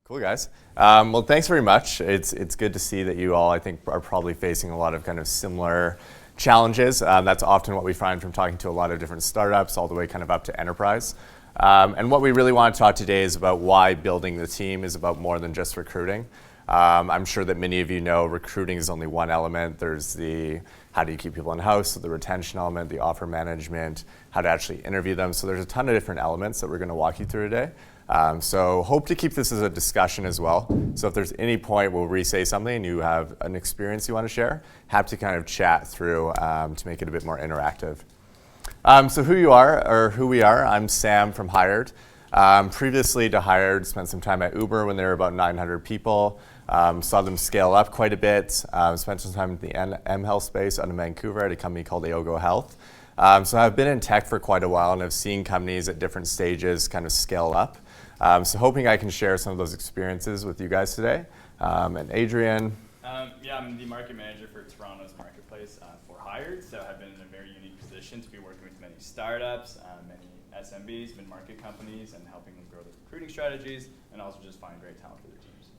Cool, guys. Well, thanks very much. It's good to see that you all, I think, are probably facing a lot of kind of similar challenges. That's often what we find from talking to a lot of different startups, all the way kind of up to enterprise. And what we really want to talk today is about why building the team is about more than just recruiting. I'm sure that many of you know recruiting is only one element. There's the how do you keep people in-house, so the retention element, the offer management, how to actually interview them. So there's a ton of different elements that we're going to walk you through today. So hope to keep this as a discussion as well. So if there's any point where we say something and you have an experience you want to share, happy to kind of chat through to make it a bit more interactive. So who you are, or who we are, I'm Sam from Hired. Previously to Hired, spent some time at Uber when there were about 900 people. Saw them scale up quite a bit. Spent some time in the M-Health space out in Vancouver at a company called Aogo Health. So I've been in tech for quite a while and have seen companies at different stages kind of scale up. So hoping I can share some of those experiences with you guys today. And Adrian. Yeah, I'm the market manager for Toronto's marketplace for Hired. So I've been in a very unique position to be working with many startups, many SMBs, mid-market companies, and helping them grow their recruiting strategies, and also just find great talent for their teams.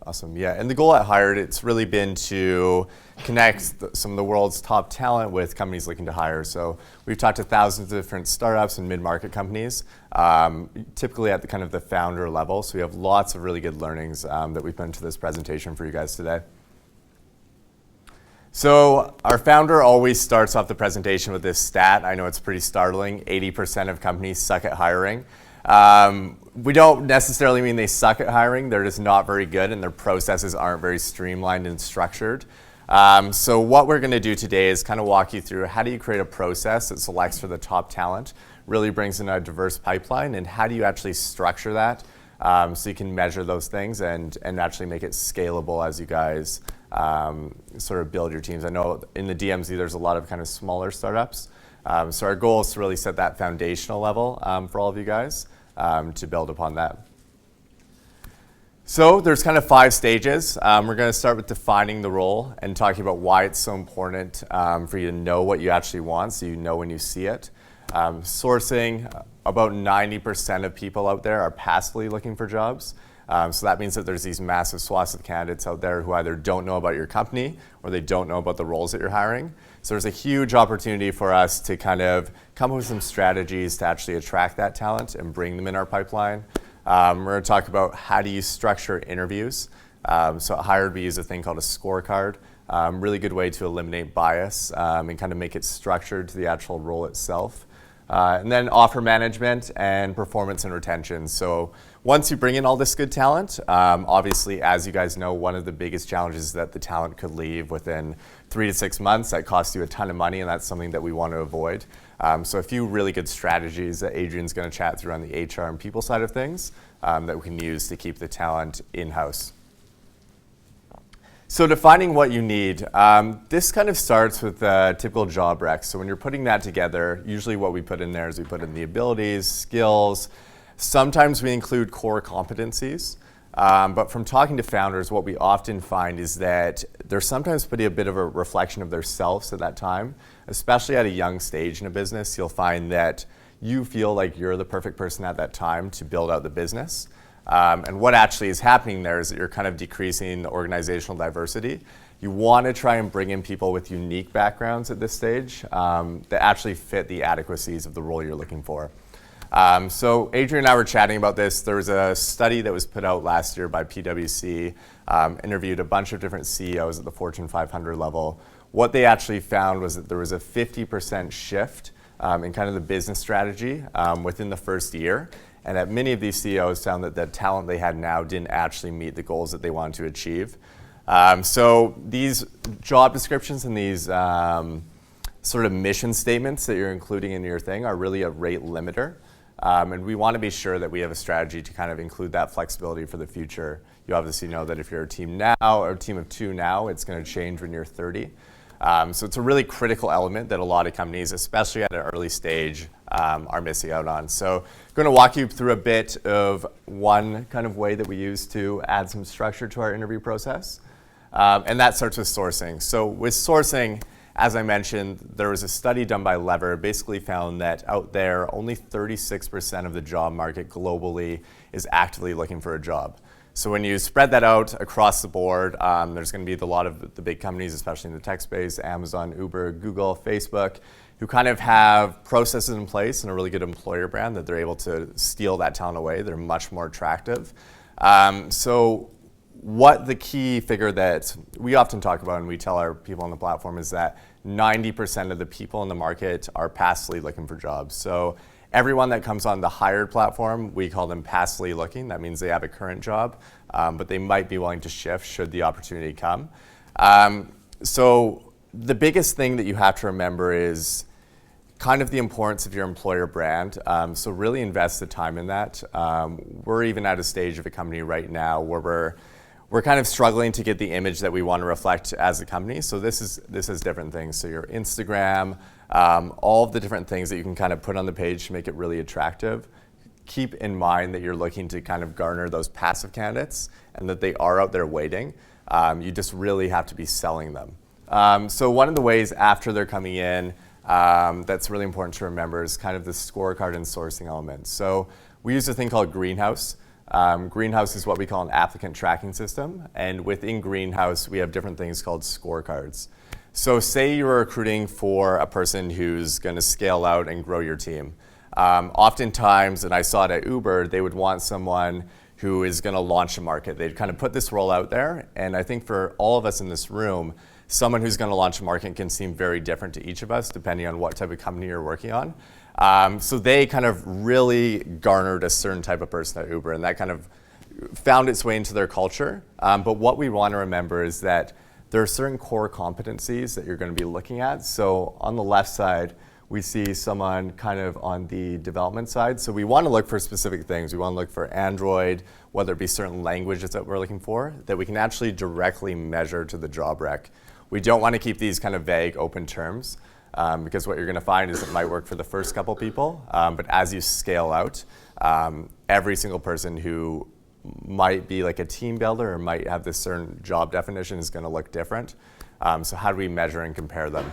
Awesome, yeah. And the goal at Hired, it's really been to connect some of the world's top talent with companies looking to hire. So we've talked to thousands of different startups and mid-market companies, typically at the kind of the founder level. So we have lots of really good learnings that we've put into this presentation for you guys today. So our founder always starts off the presentation with this stat. I know it's pretty startling. 80% of companies suck at hiring. We don't necessarily mean they suck at hiring. They're just not very good and their processes aren't very streamlined and structured. So what we're going to do today is kind of walk you through how do you create a process that selects for the top talent, really brings in a diverse pipeline, and how do you actually structure that so you can measure those things and actually make it scalable as you guys sort of build your teams. I know in the DMZ there's a lot of kind of smaller startups. So our goal is to really set that foundational level for all of you guys to build upon that. So there's kind of 5 stages. We're going to start with defining the role and talking about why it's so important for you to know what you actually want so you know when you see it. Sourcing, about 90% of people out there are passively looking for jobs. So that means that there's these massive swaths of candidates out there who either don't know about your company or they don't know about the roles that you're hiring. So there's a huge opportunity for us to kind of come up with some strategies to actually attract that talent and bring them in our pipeline. We're going to talk about how do you structure interviews. So at Hired, we use a thing called a scorecard. Really good way to eliminate bias and kind of make it structured to the actual role itself. And then offer management and performance and retention. So once you bring in all this good talent, obviously, as you guys know, one of the biggest challenges is that the talent could leave within 3 to 6 months. That costs you a ton of money, and that's something that we want to avoid. So a few really good strategies that Adrian's going to chat through on the HR and people side of things that we can use to keep the talent in-house. So defining what you need, this kind of starts with the typical job rec. So when you're putting that together, usually what we put in there is we put in the abilities, skills. Sometimes we include core competencies. But from talking to founders, what we often find is that they're sometimes putting a bit of a reflection of themselves at that time. Especially at a young stage in a business, you'll find that you feel like you're the perfect person at that time to build out the business. And what actually is happening there is that you're kind of decreasing the organizational diversity. You want to try and bring in people with unique backgrounds at this stage that actually fit the adequacies of the role you're looking for. So Adrian and I were chatting about this. There was a study that was put out last year by PwC, interviewed a bunch of different CEOs at the Fortune 500 level. What they actually found was that there was a 50% shift in kind of the business strategy within the first year. And that many of these CEOs found that the talent they had now didn't actually meet the goals that they wanted to achieve. So these job descriptions and these sort of mission statements that you're including in your thing are really a rate limiter. And we want to be sure that we have a strategy to kind of include that flexibility for the future. You obviously know that if you're a team now or a team of 2 now, it's going to change when you're 30. So it's a really critical element that a lot of companies, especially at an early stage, are missing out on. So I'm going to walk you through a bit of one kind of way that we use to add some structure to our interview process. And that starts with sourcing. So with sourcing, as I mentioned, there was a study done by Lever, basically found that out there, only 36% of the job market globally is actively looking for a job. So when you spread that out across the board, there's going to be a lot of the big companies, especially in the tech space, Amazon, Uber, Google, Facebook, who kind of have processes in place and a really good employer brand that they're able to steal that talent away. They're much more attractive. So what the key figure that we often talk about and we tell our people on the platform is that 90% of the people in the market are passively looking for jobs. So everyone that comes on the hired platform, we call them passively looking. That means they have a current job, but they might be willing to shift should the opportunity come. So the biggest thing that you have to remember is kind of the importance of your employer brand. So really invest the time in that. We're even at a stage of a company right now where we're kind of struggling to get the image that we want to reflect as a company. So this is different things. So your Instagram, all of the different things that you can kind of put on the page to make it really attractive. Keep in mind that you're looking to kind of garner those passive candidates and that they are out there waiting. You just really have to be selling them. So one of the ways after they're coming in that's really important to remember is kind of the scorecard and sourcing element. So we use a thing called Greenhouse. Greenhouse is what we call an applicant tracking system. And within Greenhouse, we have different things called scorecards. So say you're recruiting for a person who's going to scale out and grow your team. Oftentimes, and I saw it at Uber, they would want someone who is going to launch a market. They'd kind of put this role out there. And I think for all of us in this room, someone who's going to launch a market can seem very different to each of us, depending on what type of company you're working on. So they kind of really garnered a certain type of person at Uber, and that kind of found its way into their culture. But what we want to remember is that there are certain core competencies that you're going to be looking at. So on the left side, we see someone kind of on the development side. So we want to look for specific things. We want to look for Android, whether it be certain languages that we're looking for, that we can actually directly measure to the job rec. We don't want to keep these kind of vague, open terms, because what you're going to find is it might work for the first couple people, but as you scale out, every single person who might be like a team builder or might have this certain job definition is going to look different. So how do we measure and compare them?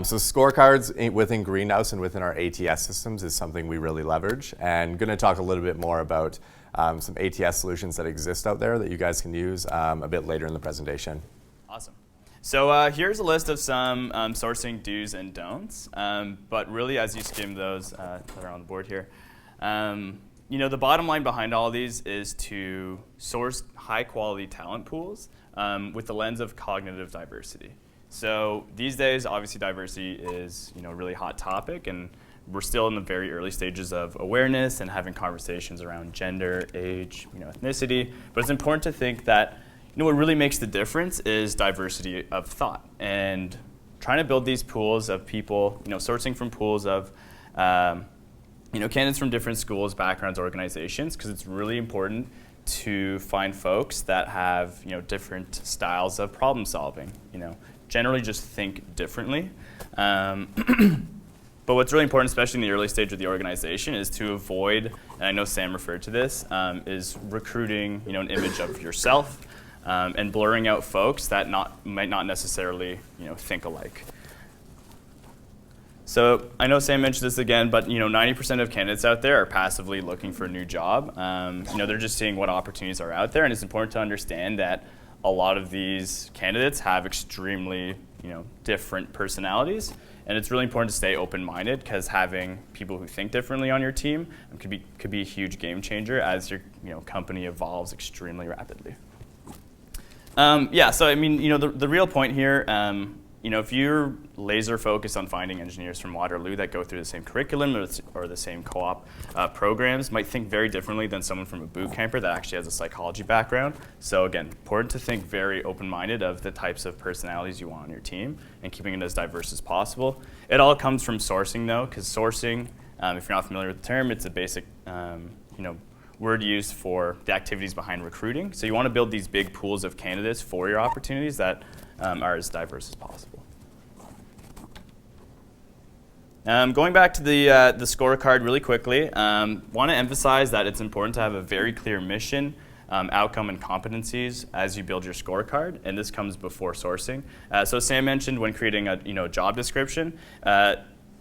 So scorecards within Greenhouse and within our ATS systems is something we really leverage, and going to talk a little bit more about some ATS solutions that exist out there that you guys can use a bit later in the presentation. Awesome. So here's a list of some sourcing do's and don'ts, but really as you skim those that are on the board here, the bottom line behind all of these is to source high quality talent pools with the lens of cognitive diversity. So these days, obviously diversity is a really hot topic, and we're still in the very early stages of awareness and having conversations around gender, age, ethnicity, but it's important to think that what really makes the difference is diversity of thought, and trying to build these pools of people, sourcing from pools of, candidates from different schools, backgrounds, organizations, because it's really important to find folks that have, different styles of problem solving. Generally just think differently. But what's really important, especially in the early stage of the organization, is to avoid, and I know Sam referred to this, is recruiting, an image of yourself. And blurring out folks that might not necessarily think alike. So I know Sam mentioned this again, but 90% of candidates out there are passively looking for a new job. They're just seeing what opportunities are out there, and it's important to understand that a lot of these candidates have extremely different personalities, and it's really important to stay open-minded, because having people who think differently on your team could be a huge game changer as your company evolves extremely rapidly. So the real point here, if you're laser focused on finding engineers from Waterloo that go through the same curriculum or the same co-op programs, might think very differently than someone from a boot camper that actually has a psychology background. So again, important to think very open-minded of the types of personalities you want on your team and keeping it as diverse as possible. It all comes from sourcing though, because sourcing, if you're not familiar with the term, it's a basic, word used for the activities behind recruiting. So you want to build these big pools of candidates for your opportunities that are as diverse as possible. Going back to the scorecard really quickly, want to emphasize that it's important to have a very clear mission, outcome, and competencies as you build your scorecard, and this comes before sourcing. So Sam mentioned when creating a job description,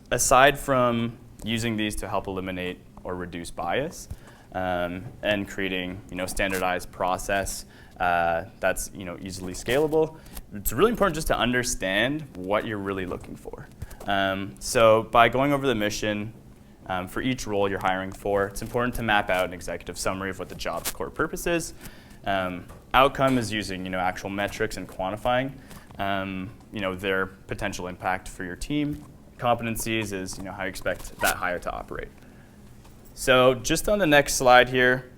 aside from using these to help eliminate or reduce bias, and creating standardized process that's easily scalable. It's really important just to understand what you're really looking for. So by going over the mission for each role you're hiring for, it's important to map out an executive summary of what the job's core purpose is. Outcome is using actual metrics and quantifying their potential impact for your team. Competencies is how you expect that hire to operate. So just on the next slide here,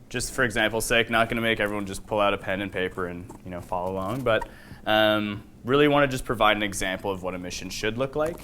just for example's sake, not going to make everyone just pull out a pen and paper and follow along, but really want to just provide an example of what a mission should look like.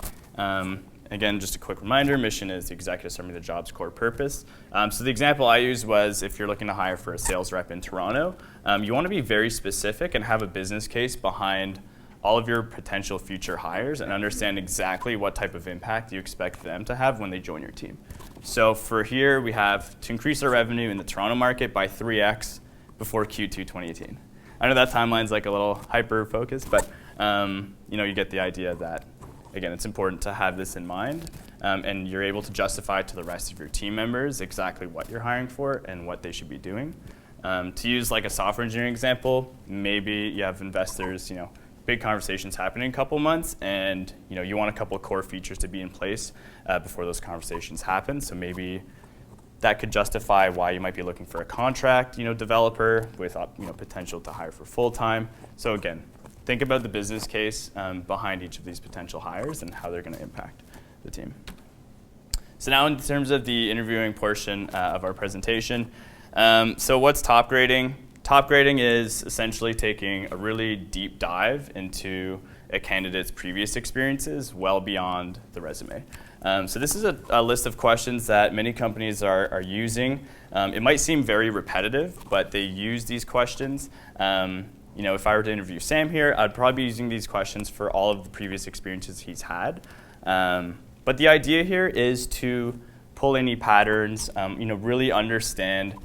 Again, just a quick reminder, mission is the executive summary of the job's core purpose. So the example I used was if you're looking to hire for a sales rep in Toronto, you want to be very specific and have a business case behind all of your potential future hires and understand exactly what type of impact you expect them to have when they join your team. So for here, we have to increase our revenue in the Toronto market by 3x before Q2 2018. I know that timeline's like a little hyper-focused, but you get the idea that, again, it's important to have this in mind, and you're able to justify to the rest of your team members exactly what you're hiring for and what they should be doing. To use like a software engineering example, maybe you have investors, big conversations happening in a couple months, and you want a couple of core features to be in place before those conversations happen. So maybe that could justify why you might be looking for a contract, developer with potential to hire for full time. So again, think about the business case behind each of these potential hires and how they're going to impact the team. So now in terms of the interviewing portion of our presentation, so what's top grading? Top grading is essentially taking a really deep dive into a candidate's previous experiences well beyond the resume. So this is a list of questions that many companies are using. It might seem very repetitive, but they use these questions. If I were to interview Sam here, I'd probably be using these questions for all of the previous experiences he's had. But the idea here is to pull any patterns, really understand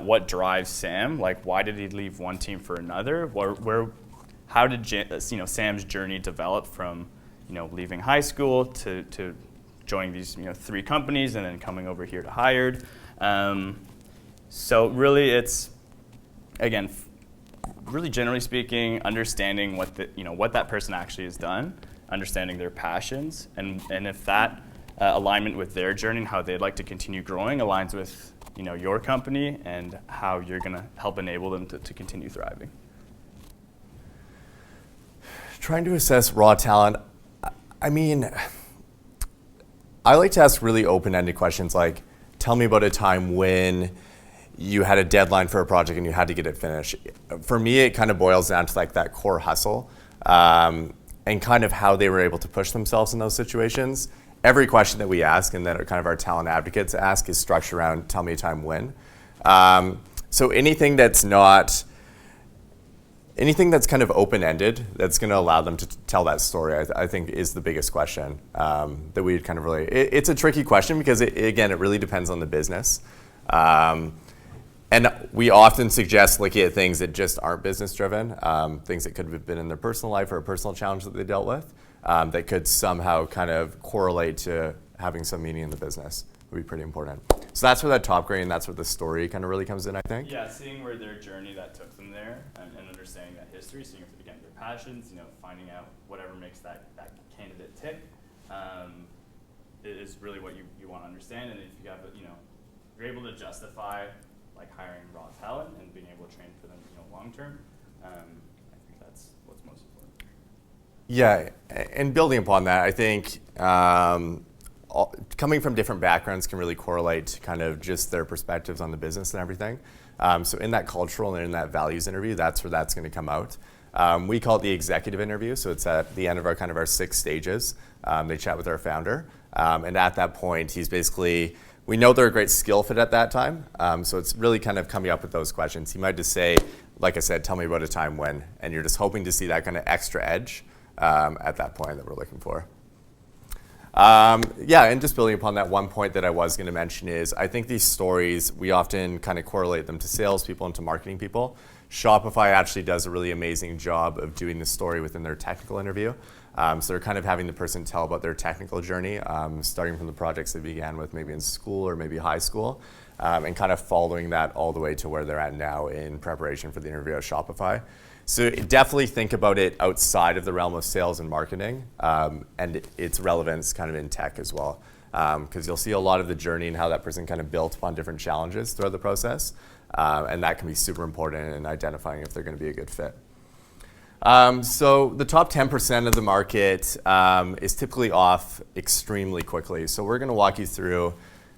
what drives Sam. Like, why did he leave one team for another? How did Sam's journey develop from leaving high school to joining these 3 companies and then coming over here to Hired? So really, it's again, really generally speaking, understanding what that person actually has done, understanding their passions, and if that alignment with their journey and how they'd like to continue growing aligns with your company and how you're going to help enable them to continue thriving. Trying to assess raw talent, I mean, I like to ask really open-ended questions like, tell me about a time when you had a deadline for a project and you had to get it finished. For me, it kind of boils down to like that core hustle and kind of how they were able to push themselves in those situations. Every question that we ask and that are kind of our talent advocates ask is structured around tell me a time when. So anything that's kind of open-ended that's going to allow them to tell that story, I think is the biggest question that we kind of really. It's a tricky question because it really depends on the business. And we often suggest looking at things that just aren't business-driven, things that could have been in their personal life or a personal challenge that they dealt with, that could somehow kind of correlate to having some meaning in the business would be pretty important. So that's where that top grade and that's where the story kind of really comes in, I think. Yeah, seeing where their journey that took them there and understanding that history, seeing, again, their passions, finding out whatever makes that candidate tick is really what you want to understand. And if you have, you're able to justify like hiring raw talent and being able to train for them, long term, I think that's what's most important. Yeah, and building upon that, I think coming from different backgrounds can really correlate to kind of just their perspectives on the business and everything. So in that cultural and in that values interview, that's where that's going to come out. We call it the executive interview, so it's at the end of our 6 stages. They chat with our founder, and at that point, he's basically, we know they're a great skill fit at that time, so it's really kind of coming up with those questions. He might just say, like I said, tell me about a time when, and you're just hoping to see that kind of extra edge at that point that we're looking for. And just building upon that, one point that I was going to mention is I think these stories, we often kind of correlate them to salespeople and to marketing people. Shopify actually does a really amazing job of doing the story within their technical interview. So they're kind of having the person tell about their technical journey, starting from the projects they began with maybe in school or maybe high school, and kind of following that all the way to where they're at now in preparation for the interview at Shopify. So definitely think about it outside of the realm of sales and marketing, and its relevance kind of in tech as well. Because you'll see a lot of the journey and how that person kind of built upon different challenges throughout the process. And that can be super important in identifying if they're going to be a good fit. So the top 10% of the market is typically off extremely quickly. So we're going to walk you through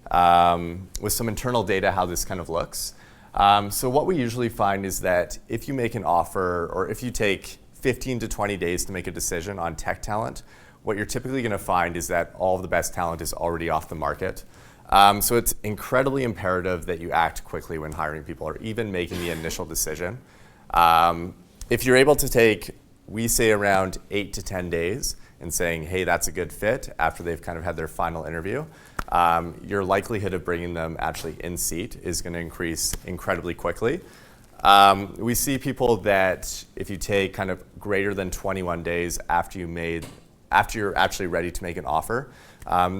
with some internal data how this kind of looks. So what we usually find is that if you make an offer or if you take 15 to 20 days to make a decision on tech talent, what you're typically going to find is that all of the best talent is already off the market. So it's incredibly imperative that you act quickly when hiring people or even making the initial decision. If you're able to take, we say around 8 to 10 days and saying, hey, that's a good fit after they've kind of had their final interview, your likelihood of bringing them actually in seat is going to increase incredibly quickly. We see people that if you take kind of greater than 21 days after you're actually ready to make an offer,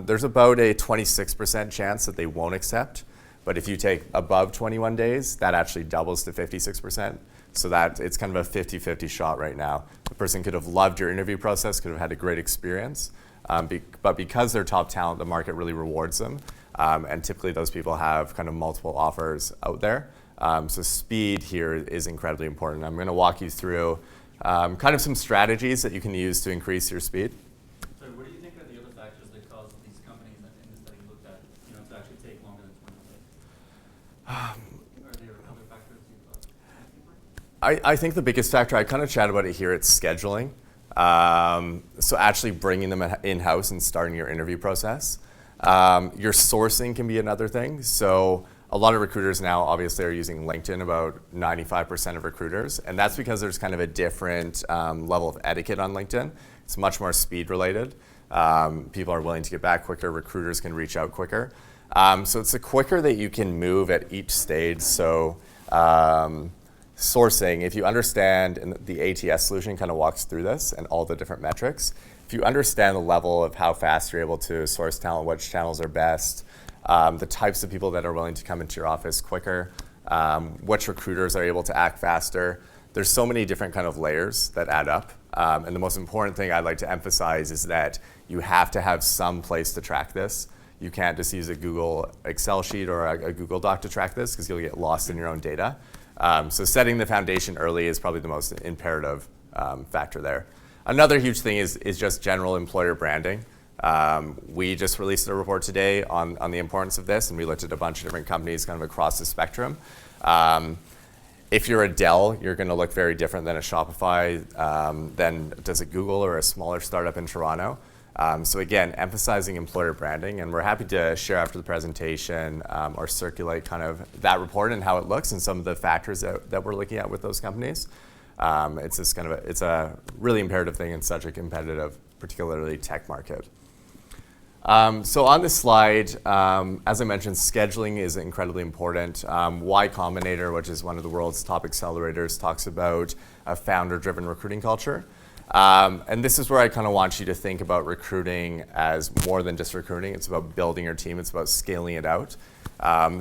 there's about a 26% chance that they won't accept. But if you take above 21 days, that actually doubles to 56%. So that it's kind of a 50-50 shot right now. The person could have loved your interview process, could have had a great experience, but because they're top talent, the market really rewards them. And typically those people have kind of multiple offers out there. So speed here is incredibly important. I'm going to walk you through kind of some strategies that you can use to increase your speed. So what do you think are the other factors that cause these companies that in the study looked at, to actually take longer than 20 days? Are there other factors you thought? I think the biggest factor, I kind of chat about it here, it's scheduling. So actually bringing them in-house and starting your interview process. Your sourcing can be another thing. So a lot of recruiters now obviously are using LinkedIn, about 95% of recruiters. And that's because there's kind of a different level of etiquette on LinkedIn. It's much more speed related. People are willing to get back quicker. Recruiters can reach out quicker. So it's the quicker that you can move at each stage. So sourcing, if you understand, and the ATS solution kind of walks through this and all the different metrics. If you understand the level of how fast you're able to source talent, which channels are best, the types of people that are willing to come into your office quicker, which recruiters are able to act faster. There's so many different kind of layers that add up. And the most important thing I'd like to emphasize is that you have to have some place to track this. You can't just use a Google Excel sheet or a Google Doc to track this because you'll get lost in your own data. So setting the foundation early is probably the most imperative factor there. Another huge thing is just general employer branding. We just released a report today on the importance of this, and we looked at a bunch of different companies kind of across the spectrum. If you're a Dell, you're going to look very different than a Shopify, than does a Google or a smaller startup in Toronto. So again, emphasizing employer branding, and we're happy to share after the presentation or circulate kind of that report and how it looks and some of the factors that we're looking at with those companies. It's just kind of it's a really imperative thing in such a competitive, particularly tech market. So on this slide, as I mentioned, scheduling is incredibly important. Y Combinator, which is one of the world's top accelerators, talks about a founder-driven recruiting culture. And this is where I kind of want you to think about recruiting as more than just recruiting. It's about building your team. It's about scaling it out.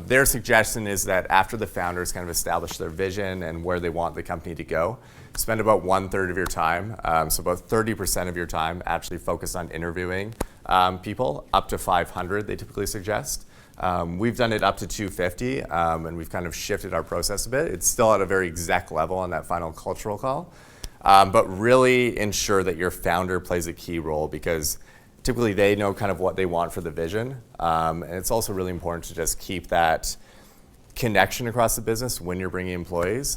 Their suggestion is that after the founders kind of establish their vision and where they want the company to go, spend about 1/3 of your time, so about 30% of your time, actually focus on interviewing people, up to 500 they typically suggest. We've done it up to 250, and we've kind of shifted our process a bit. It's still at a very exec level on that final cultural call. But really ensure that your founder plays a key role because typically they know kind of what they want for the vision. And it's also really important to just keep that connection across the business when you're bringing employees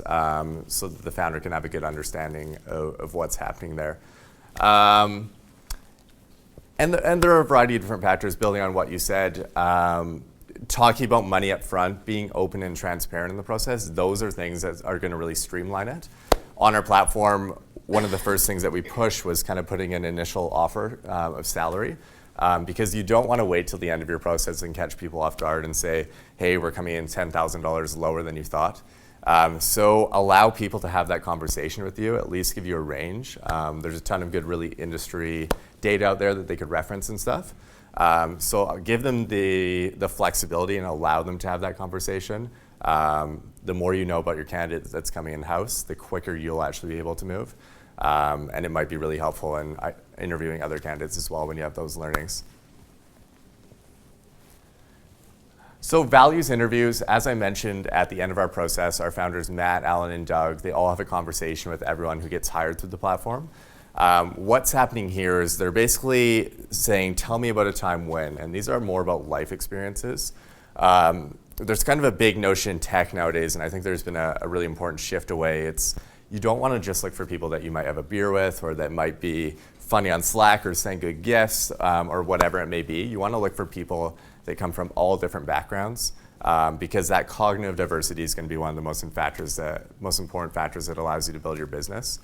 so that the founder can have a good understanding of what's happening there. And there are a variety of different factors building on what you said. Talking about money up front, being open and transparent in the process, those are things that are going to really streamline it. On our platform, one of the first things that we pushed was kind of putting an initial offer of salary because you don't want to wait till the end of your process and catch people off guard and say, hey, we're coming in $10,000 lower than you thought. So allow people to have that conversation with you, at least give you a range. There's a ton of good, really industry data out there that they could reference and stuff. So give them the flexibility and allow them to have that conversation. The more you know about your candidate that's coming in-house, the quicker you'll actually be able to move. And it might be really helpful in interviewing other candidates as well when you have those learnings. So values interviews, as I mentioned at the end of our process, our founders Matt, Alan, and Doug, they all have a conversation with everyone who gets hired through the platform. What's happening here is they're basically saying, tell me about a time when, and these are more about life experiences. There's kind of a big notion in tech nowadays, and I think there's been a really important shift away. You don't want to just look for people that you might have a beer with or that might be funny on Slack or send good gifts or whatever it may be. You want to look for people that come from all different backgrounds because that cognitive diversity is going to be one of the most important factors that allows you to build your business.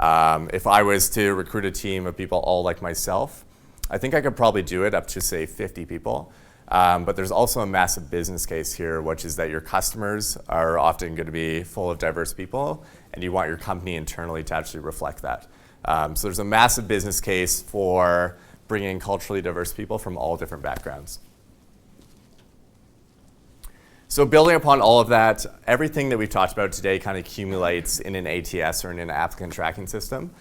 If I was to recruit a team of people all like myself, I think I could probably do it up to, say, 50 people. But there's also a massive business case here, which is that your customers are often going to be full of diverse people, and you want your company internally to actually reflect that. So there's a massive business case for bringing in culturally diverse people from all different backgrounds. So building upon all of that, everything that we've talked about today kind of accumulates in an ATS or in an applicant tracking system.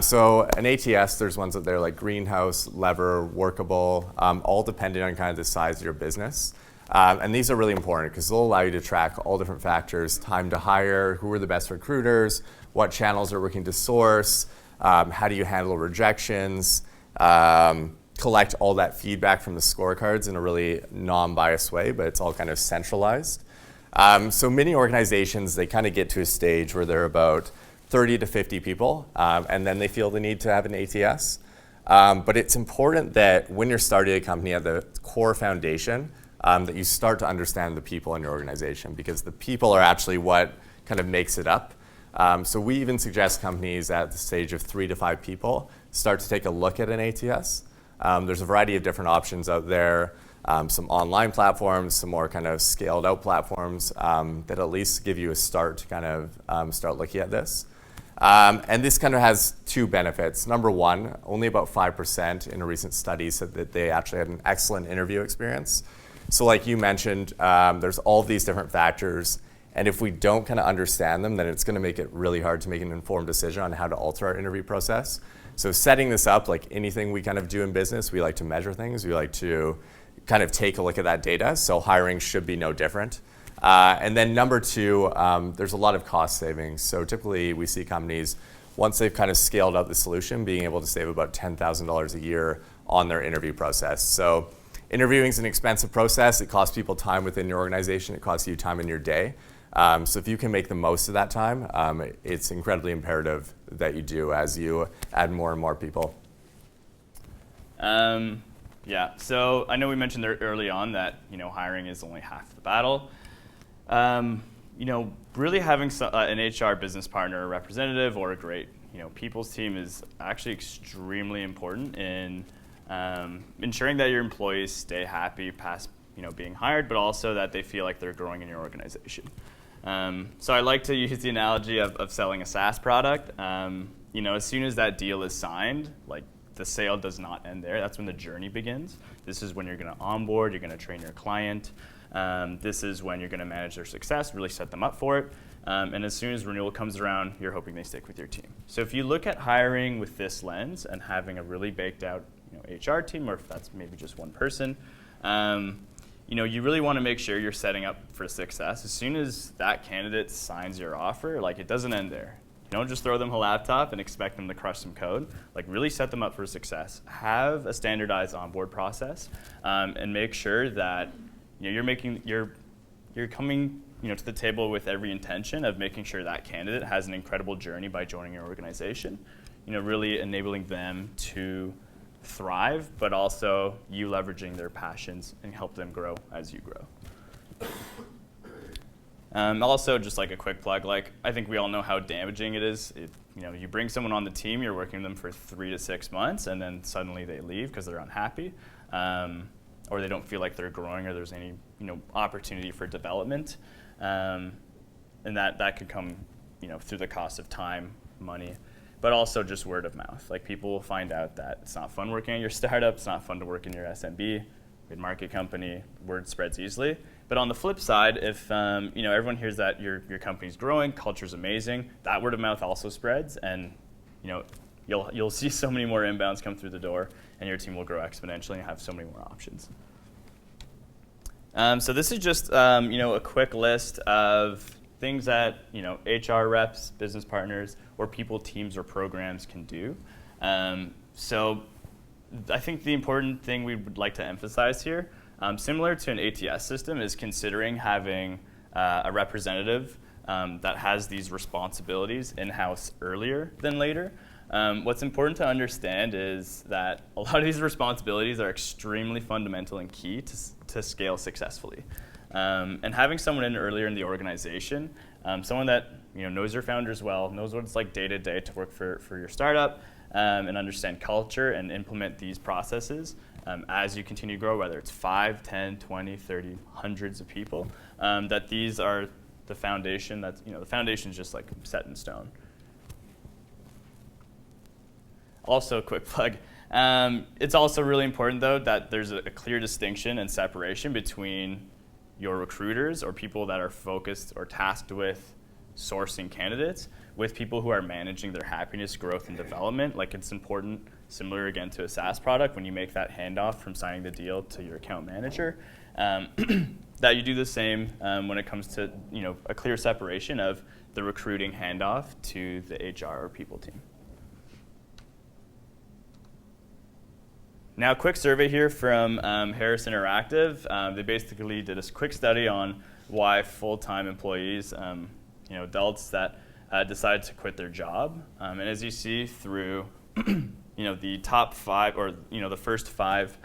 So an ATS, there's ones out there like Greenhouse, Lever, Workable, all depending on kind of the size of your business. And these are really important because they'll allow you to track all different factors: time to hire, who are the best recruiters, what channels are working to source, how do you handle rejections, collect all that feedback from the scorecards in a really non-biased way, but it's all kind of centralized. So many organizations, they kind of get to a stage where they're about 30 to 50 people, and then they feel the need to have an ATS. But it's important that when you're starting a company at the core foundation, that you start to understand the people in your organization, because the people are actually what kind of makes it up. So we even suggest companies at the stage of 3 to 5 people start to take a look at an ATS. There's a variety of different options out there, some online platforms, some more kind of scaled out platforms that at least give you a start to kind of start looking at this. And this kind of has 2 benefits. Number one, only about 5% in a recent study said that they actually had an excellent interview experience. So like you mentioned, there's all these different factors, and if we don't kind of understand them, then it's going to make it really hard to make an informed decision on how to alter our interview process. So setting this up, like anything we kind of do in business, we like to measure things. We like to kind of take a look at that data. So hiring should be no different. And then number 2, there's a lot of cost savings. So typically we see companies, once they've kind of scaled up the solution, being able to save about $10,000 a year on their interview process. So interviewing is an expensive process. It costs people time within your organization. It costs you time in your day. So if you can make the most of that time, it's incredibly imperative that you do as you add more and more people. Yeah, so I know we mentioned there early on that hiring is only half the battle. Really having an HR business partner, a representative, or a great people's team is actually extremely important in ensuring that your employees stay happy past being hired, but also that they feel like they're growing in your organization. So I like to use the analogy of selling a SaaS product. As soon as that deal is signed, like the sale does not end there. That's when the journey begins. This is when you're going to onboard, you're going to train your client. This is when you're going to manage their success, really set them up for it. And as soon as renewal comes around, you're hoping they stick with your team. So if you look at hiring with this lens and having a really baked out HR team, or if that's maybe just one person, you really want to make sure you're setting up for success. As soon as that candidate signs your offer, it doesn't end there. You don't just throw them a laptop and expect them to crush some code. Really set them up for success. Have a standardized onboard process, and make sure that you're coming to the table with every intention of making sure that candidate has an incredible journey by joining your organization. Really enabling them to thrive, but also you leveraging their passions and help them grow as you grow. Also, just like a quick plug, I think we all know how damaging it is. You bring someone on the team, you're working with them for 3 to 6 months, and then suddenly they leave because they're unhappy, or they don't feel like they're growing, or there's any opportunity for development. and that could come, through the cost of time, money, but also just word of mouth. Like, people will find out that it's not fun working at your startup, it's not fun to work in your SMB, mid-market company, word spreads easily. But on the flip side, if everyone hears that your company's growing, culture's amazing, that word of mouth also spreads, and you'll see so many more inbounds come through the door, and your team will grow exponentially and have so many more options. So this is just a quick list of things that HR reps, business partners, or people, teams, or programs can do. So I think the important thing we would like to emphasize here, similar to an ATS system, is considering having a representative that has these responsibilities in-house earlier than later. What's important to understand is that a lot of these responsibilities are extremely fundamental and key to scale successfully. And having someone in earlier in the organization, someone that knows your founders well, knows what it's like day to day to work for your startup, and understand culture and implement these processes as you continue to grow, whether it's 5, 10, 20, 30, hundreds of people, that these are the foundation. The foundation is just like set in stone. Also, a quick plug. It's also really important, though, that there's a clear distinction and separation between your recruiters, or people that are focused or tasked with sourcing candidates, with people who are managing their happiness, growth, and development. Like, it's important, similar again to a SaaS product, when you make that handoff from signing the deal to your account manager, that you do the same when it comes to a clear separation of the recruiting handoff to the HR or people team. Now, a quick survey here from Harris Interactive. They basically did a quick study on why full-time employees, adults that decide to quit their job. And as you see through, the top 5, or the first 5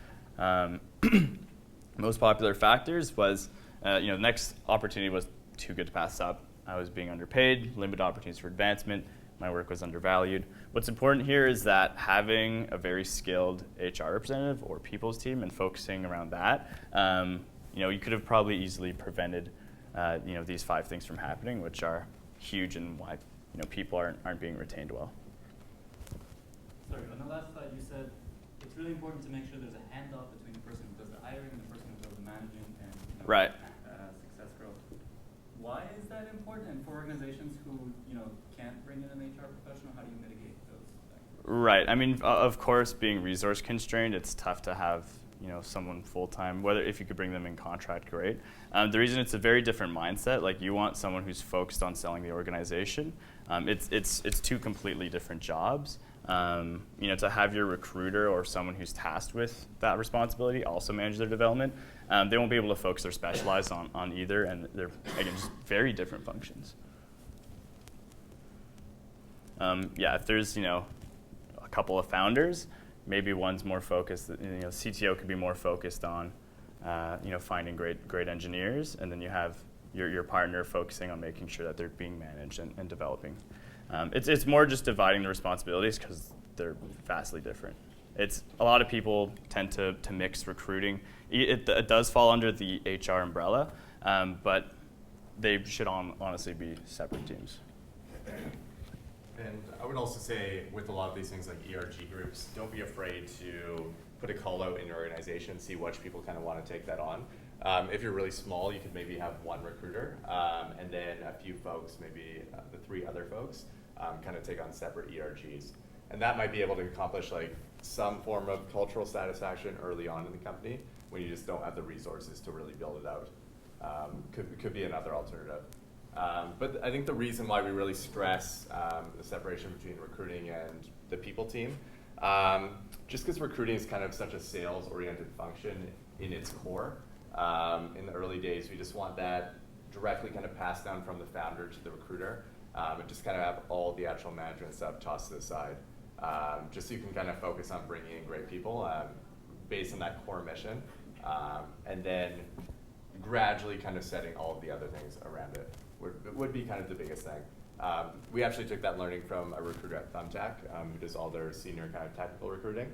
most popular factors was, the next opportunity was too good to pass up. I was being underpaid, limited opportunities for advancement, my work was undervalued. What's important here is that having a very skilled HR representative or people's team and focusing around that, you could have probably easily prevented, these 5 things from happening, which are huge and why, people aren't being retained well. Sorry, on the last slide you said it's really important to make sure there's a handoff between the person who does the hiring and the person who does the managing and right. Success growth. Why is that important? And for organizations who can't bring in an HR professional, how do you mitigate those things? Right. I mean, of course, being resource constrained, it's tough to have someone full time. Whether if you could bring them in contract, great. The reason it's a very different mindset. Like, you want someone who's focused on selling the organization. It's 2 completely different jobs. To have your recruiter or someone who's tasked with that responsibility also manage their development, they won't be able to focus or specialize on either, and they're, again, just very different functions. If there's a couple of founders, maybe one's more focused. CTO could be more focused on finding great engineers, and then you have your partner focusing on making sure that they're being managed and developing. It's more just dividing the responsibilities because they're vastly different. It's a lot of people tend to mix recruiting. It does fall under the HR umbrella, but they should honestly be separate teams. And I would also say, with a lot of these things like ERG groups, don't be afraid to put a call out in your organization, see which people kind of want to take that on. If you're really small, you could maybe have one recruiter, and then a few folks, maybe the 3 other folks, kind of take on separate ERGs. And that might be able to accomplish like some form of cultural satisfaction early on in the company when you just don't have the resources to really build it out. Could be another alternative. But I think the reason why we really stress the separation between recruiting and the people team, just because recruiting is kind of such a sales-oriented function in its core. In the early days, we just want that directly kind of passed down from the founder to the recruiter, and just kind of have all the actual management stuff tossed to the side, just so you can kind of focus on bringing in great people based on that core mission, and then gradually kind of setting all of the other things around it would be kind of the biggest thing. We actually took that learning from a recruiter at Thumbtack, who does all their senior kind of technical recruiting.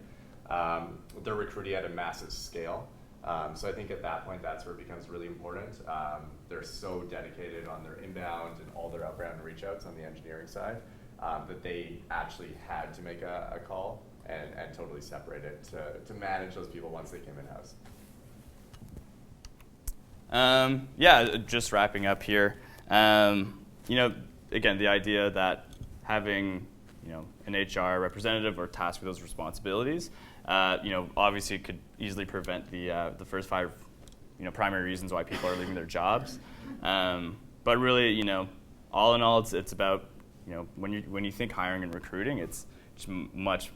They're recruiting at a massive scale. So I think at that point, that's where it becomes really important. They're so dedicated on their inbound and all their outbound reach outs on the engineering side that they actually had to make a call and totally separate it to manage those people once they came in-house. Yeah, just wrapping up here. Again, the idea that having an HR representative or tasked with those responsibilities, obviously could easily prevent the first 5 primary reasons why people are leaving their jobs. But really, all in all, it's about when you think hiring and recruiting, it's just much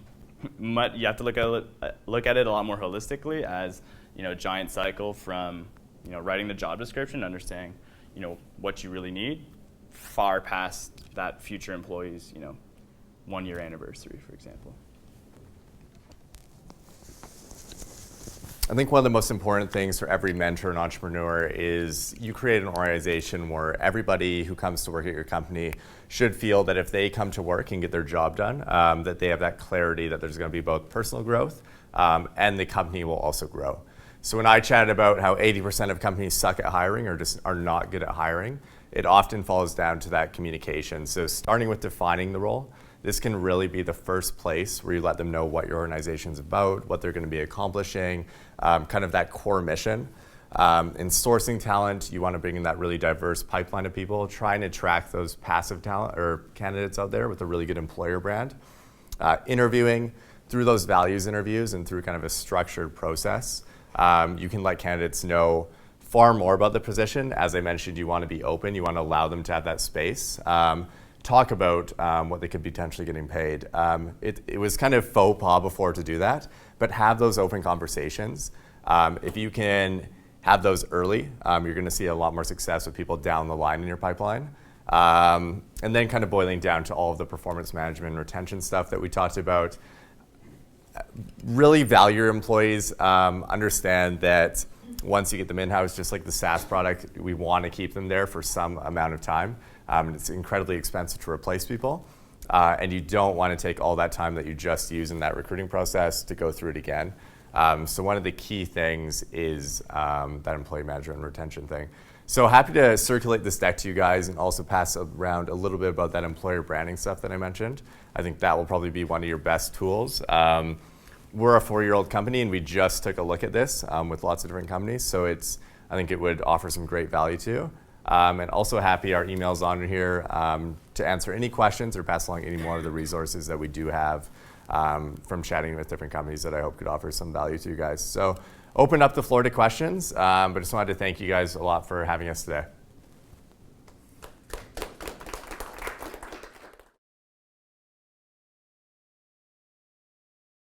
you have to look at it a lot more holistically as a giant cycle from writing the job description, understanding what you really need, far past that future employee's 1-year anniversary, for example. I think one of the most important things for every mentor and entrepreneur is you create an organization where everybody who comes to work at your company should feel that if they come to work and get their job done, that they have that clarity that there's going to be both personal growth and the company will also grow. So when I chatted about how 80% of companies suck at hiring or just are not good at hiring, it often falls down to that communication. So starting with defining the role, this can really be the first place where you let them know what your organization's about, what they're going to be accomplishing, kind of that core mission. In sourcing talent, you want to bring in that really diverse pipeline of people, try and attract those passive talent or candidates out there with a really good employer brand. Interviewing, through those values interviews and through kind of a structured process, you can let candidates know far more about the position. As I mentioned, you want to be open, you want to allow them to have that space. Talk about what they could be potentially getting paid. It was kind of faux pas before to do that, but have those open conversations. If you can have those early, you're going to see a lot more success with people down the line in your pipeline. And then kind of boiling down to all of the performance management and retention stuff that we talked about. Really value your employees. Understand that once you get them in-house, just like the SaaS product, we want to keep them there for some amount of time. It's incredibly expensive to replace people. And you don't want to take all that time that you just use in that recruiting process to go through it again. So one of the key things is that employee management and retention thing. So happy to circulate this deck to you guys and also pass around a little bit about that employer branding stuff that I mentioned. I think that will probably be one of your best tools. We're a 4-year-old company and we just took a look at this with lots of different companies. So I think it would offer some great value to you. And also happy our email's on here to answer any questions or pass along any more of the resources that we do have from chatting with different companies that I hope could offer some value to you guys. So open up the floor to questions, but just wanted to thank you guys a lot for having us today.